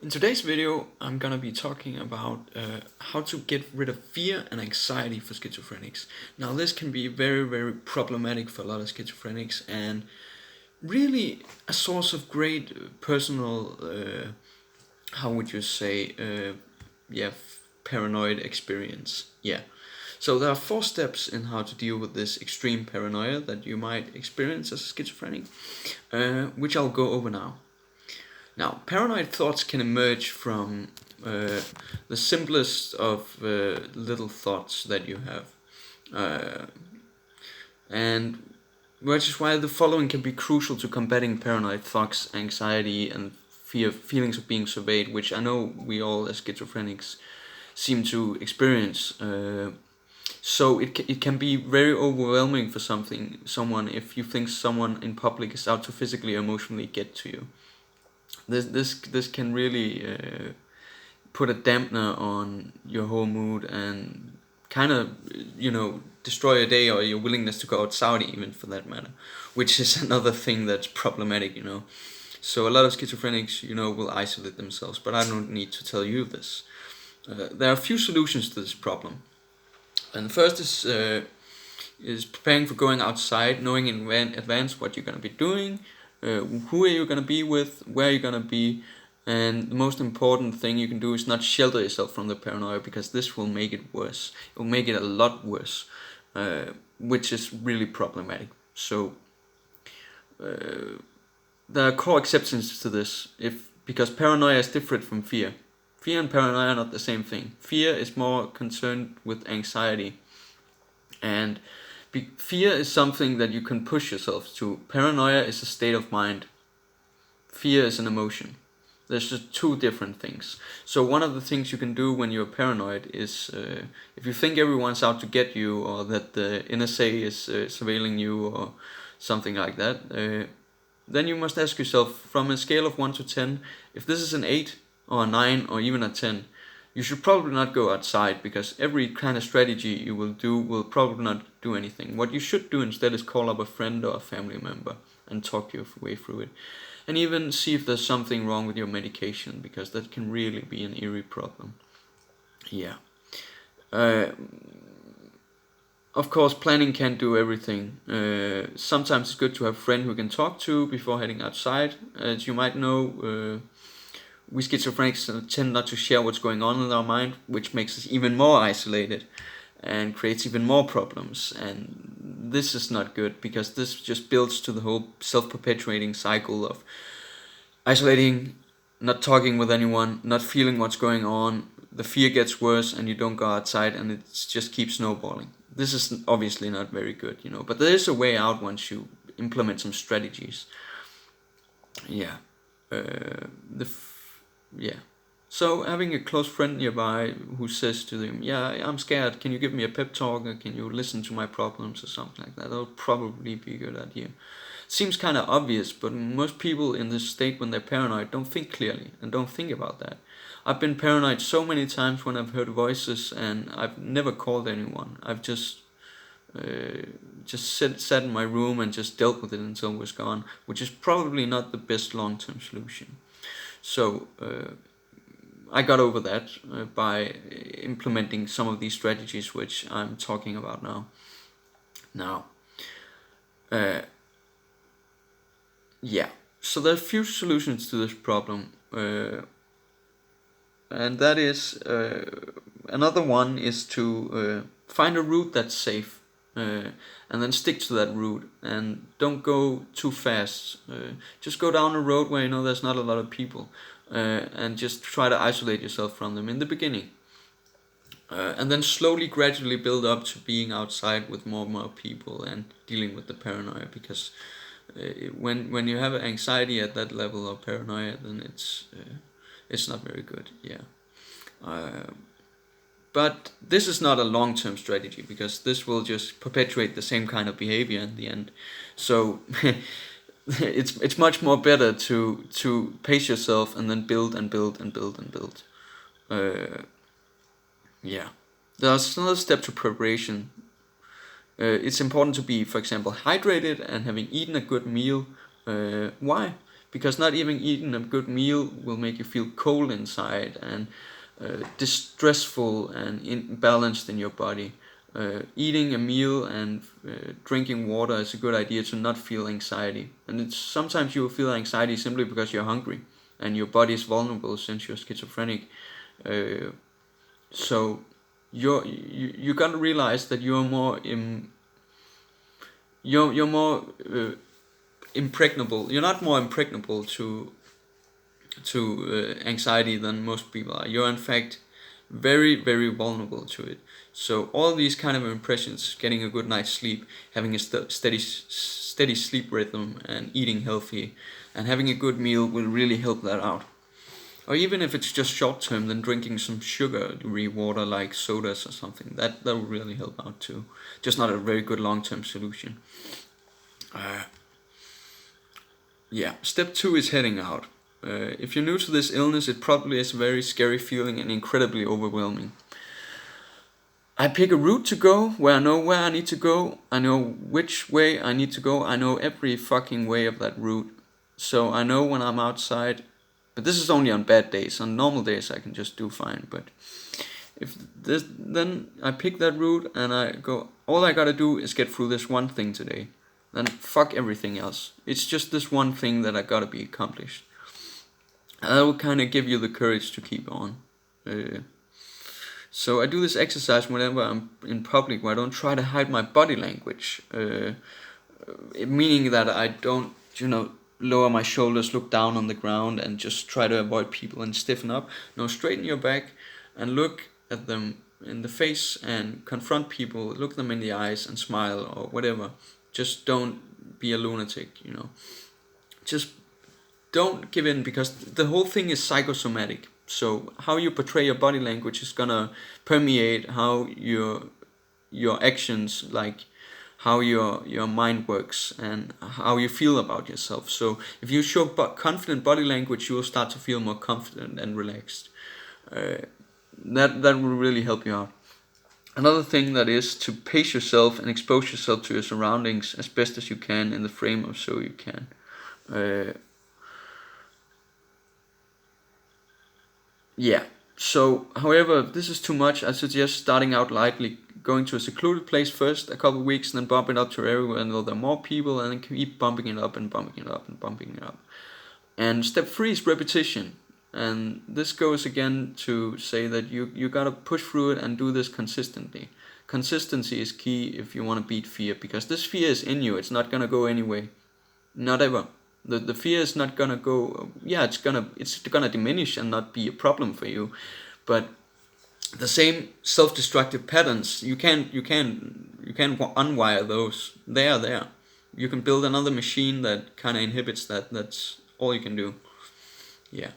In today's video, I'm gonna be talking about how to get rid of fear and anxiety for schizophrenics. Now, this can be very, very problematic for a lot of schizophrenics and really a source of great personal, how would you say, paranoid experience. Yeah. So there are 4 steps in how to deal with this extreme paranoia that you might experience as a schizophrenic, which I'll go over now. Now, paranoid thoughts can emerge from the simplest of little thoughts that you have. And which is why the following can be crucial to combating paranoid thoughts, anxiety, and feelings of being surveyed, which I know we all as schizophrenics seem to experience. So it can be very overwhelming for someone if you think someone in public is out to physically or emotionally get to you. This can really put a dampener on your whole mood and kind of destroy your day or your willingness to go outside, even for that matter, which is another thing that's problematic. So a lot of schizophrenics will isolate themselves, but I don't need to tell you this. There are a few solutions to this problem, and the first is preparing for going outside, knowing in advance what you're going to be doing, who are you going to be with, where you're going to be, and the most important thing you can do is not shelter yourself from the paranoia, because this will make it worse. It will make it a lot worse, which is really problematic. So there are core exceptions to this, because paranoia is different from fear. Fear and paranoia are not the same thing. Fear is more concerned with anxiety, and fear is something that you can push yourself to. Paranoia is a state of mind. Fear is an emotion. There's just 2 different things. So one of the things you can do when you're paranoid is, if you think everyone's out to get you, or that the NSA is surveilling you, or something like that, then you must ask yourself, from a scale of 1 to 10, if this is an 8 or a 9 or even a 10, you should probably not go outside, because every kind of strategy you will do will probably not do anything. What you should do instead is call up a friend or a family member and talk your way through it. And even see if there's something wrong with your medication, because that can really be an eerie problem. Yeah. Of course, planning can't do everything. Sometimes it's good to have a friend who can talk to before heading outside. As you might know, we schizophrenics tend not to share what's going on in our mind, which makes us even more isolated and creates even more problems. And this is not good, because this just builds to the whole self-perpetuating cycle of isolating, not talking with anyone, not feeling what's going on. The fear gets worse and you don't go outside, and it just keeps snowballing. This is obviously not very good, but there is a way out once you implement some strategies. Yeah. So having a close friend nearby who says to them, "Yeah, I'm scared. Can you give me a pep talk, or can you listen to my problems," or something like that? That'll probably be a good idea. Seems kind of obvious, but most people in this state, when they're paranoid, don't think clearly and don't think about that. I've been paranoid so many times when I've heard voices, and I've never called anyone. I've just sat in my room and just dealt with it until it was gone, which is probably not the best long-term solution. So I got over that by implementing some of these strategies which I'm talking about now. So there are a few solutions to this problem, and that is, another one is to find a route that's safe, and then stick to that route, and don't go too fast. Just go down a road where there's not a lot of people, and just try to isolate yourself from them in the beginning, and then slowly, gradually build up to being outside with more and more people and dealing with the paranoia, because when you have anxiety at that level of paranoia, then it's not very good. But this is not a long-term strategy, because this will just perpetuate the same kind of behavior in the end. So it's much more better to pace yourself and then build and build and build and build. There's another step to preparation. It's important to be, for example, hydrated and having eaten a good meal. Why? because not even eating a good meal will make you feel cold inside and distressful and imbalanced in your body. Eating a meal and drinking water is a good idea to not feel anxiety. And it's sometimes you will feel anxiety simply because you're hungry and your body is vulnerable since you're schizophrenic. So you gotta realize that you're more you're more impregnable. You're not more impregnable to anxiety than most people are. You're in fact very, very vulnerable to it. So all these kind of impressions, getting a good night's sleep, having a steady sleep rhythm, and eating healthy, and having a good meal will really help that out. Or even if it's just short term, then drinking some sugary water like sodas or something, that will really help out too. Just not a very good long term solution. Yeah, step 2 is heading out. If you're new to this illness, it probably is a very scary feeling and incredibly overwhelming. I pick a route to go where I know where I need to go. I know which way I need to go. I know every fucking way of that route. So I know when I'm outside. But this is only on bad days. On normal days I can just do fine. But if this, then I pick that route and I go, all I gotta do is get through this one thing today. Then fuck everything else. It's just this one thing that I gotta be accomplished. And that will kind of give you the courage to keep on. So I do this exercise whenever I'm in public, where I don't try to hide my body language. Meaning that I don't, lower my shoulders, look down on the ground, and just try to avoid people and stiffen up. No, straighten your back and look at them in the face and confront people, look them in the eyes and smile or whatever. Just don't be a lunatic, Just don't give in, because the whole thing is psychosomatic. So how you portray your body language is gonna permeate how your actions, like how your mind works and how you feel about yourself. So if you show confident body language, you will start to feel more confident and relaxed. That will really help you out. Another thing that is to pace yourself and expose yourself to your surroundings as best as you can in the frame of so you can. Yeah. So, however, if this is too much, I suggest starting out lightly, going to a secluded place first, a couple of weeks, and then bumping it up to everywhere until there are more people, and then keep bumping it up and bumping it up and bumping it up. And step 3 is repetition. And this goes again to say that you gotta push through it and do this consistently. Consistency is key if you want to beat fear, because this fear is in you. It's not gonna go anyway. Not ever. The fear is not gonna go. Yeah, it's gonna diminish and not be a problem for you, but the same self-destructive patterns, you can unwire those. They are there. You can build another machine that kind of inhibits that. That's all you can do. Yeah.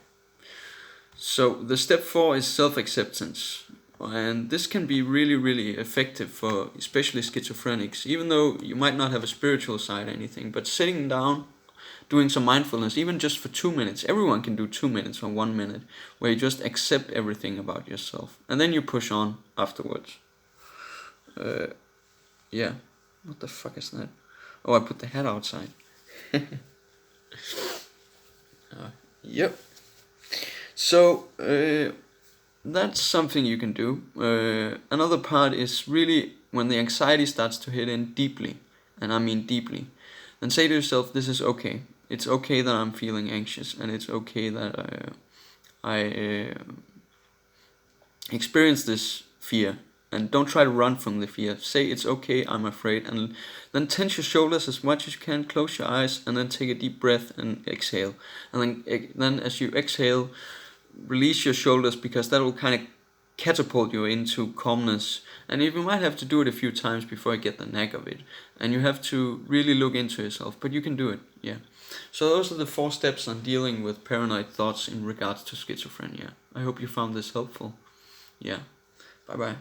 So the step 4 is self-acceptance, and this can be really, really effective for especially schizophrenics. Even though you might not have a spiritual side or anything, but sitting down, doing some mindfulness, even just for 2 minutes. Everyone can do 2 minutes or 1 minute, where you just accept everything about yourself, and then you push on afterwards. Yeah. What the fuck is that? Oh, I put the hat outside. Yep. So that's something you can do. Another part is really when the anxiety starts to hit in deeply, and I mean deeply, then say to yourself, this is okay. It's okay that I'm feeling anxious, and it's okay that I experience this fear. And don't try to run from the fear. Say it's okay, I'm afraid, and then tense your shoulders as much as you can. Close your eyes, and then take a deep breath and exhale. And then as you exhale, release your shoulders, because that will kind of catapult you into calmness. And you might have to do it a few times before you get the knack of it. And you have to really look into yourself, but you can do it. Yeah. So those are the 4 steps on dealing with paranoid thoughts in regards to schizophrenia. I hope you found this helpful. Yeah. Bye bye.